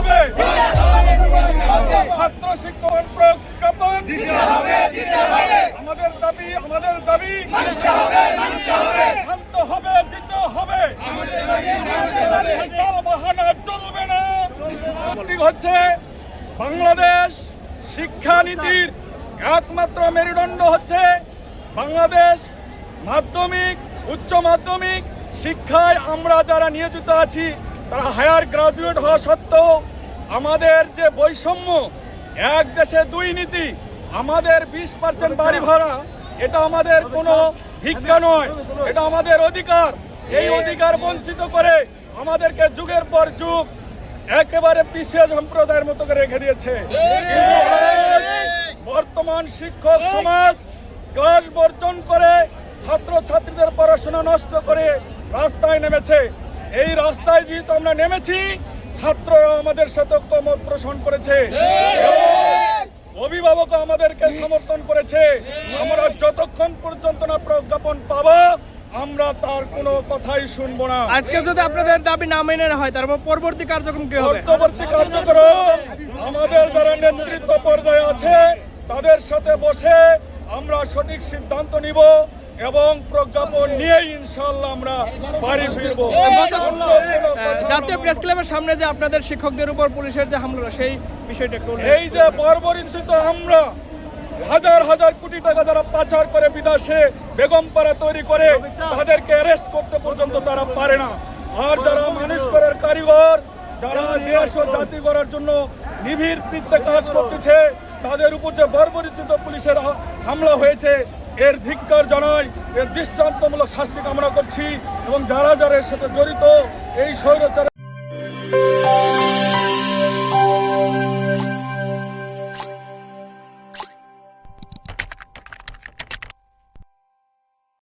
হবে ছাত্র শিক্ষক প্রজ্ঞাপন দিতে হবে আমাদের দাবি মানতে হবে দিতে হবে বাহানা চলবে না হচ্ছে বাংলাদেশ শিক্ষানীতির একমাত্র মেরুদণ্ড হচ্ছে বাংলাদেশ মাধ্যমিক উচ্চ মাধ্যমিক শিক্ষায় আমরা যারা নিয়োজিত আছি তারা হায়ার গ্রাজুয়েট হওয়া সত্ত্বেও আমাদের যে বৈষম্য এক দেশে দুই নীতি আমাদের 20% বাড়ি ভাড়া এটা আমাদের কোনো ভিক্ষা নয়, এটা আমাদের অধিকার। এই অধিকার বঞ্চিত করে আমাদেরকে যুগের পর যুগ একেবারে পিছিয়ে সম্প্রদায়ের মতো করে রেখে দিয়েছে। বর্তমান শিক্ষক সমাজ ক্লাস বর্জন করে ছাত্রছাত্রীদের পড়াশোনা নষ্ট করে রাস্তায় নেমেছে। এই রাস্তায় যেহেতু আমরা নেমেছি ছাত্ররা আমাদের সাথে ঐক্যমত পোষণ করেছে, অভিভাবক আমাদেরকে সমর্থন করেছে। আমরা যতক্ষণ পর্যন্ত না প্রজ্ঞাপন পাবো আমরা তার কোনো কথাই শুনবো না। আজকে যদি আপনাদের দাবি না মেনে না হয় তারপর পরবর্তী কার্যক্রম কি হবে? পরবর্তী কার্যক্রম আমাদের যারা নেতৃত্ব পর্যায়ে আছে তাদের সাথে বসে আমরা সঠিক সিদ্ধান্ত নিব এবং প্রজ্ঞাপন নিয়েই ইনশাআল্লাহ আমরা বাড়ি ফিরবো। জাতীয় প্রেস ক্লাবের সামনে যে আপনাদের শিক্ষকদের উপর পুলিশের যে হামলা সেই বিষয়টা একটু এই যে বর্বরিচিত আমরা হাজার হাজার কোটি টাকা যারা পাচার করে বিদেশে বেগমপাড়া তৈরি করে তাদেরকে অ্যারেস্ট করতে পর্যন্ত তারা পারে না। আর যারা মানুষ করার কারিগর যারা দেশ ও জাতি করার জন্য নিবিড় বৃত্তে কাজ করতেছে তাদের উপর যে বর্বরিচিত পুলিশের হামলা হয়েছে এর ধিক্কার জানাই, এর দৃষ্টান্তমূলক শাস্তি কামনা করছি এবং যারা যারা এর সাথে জড়িত এই স্বৈরাচার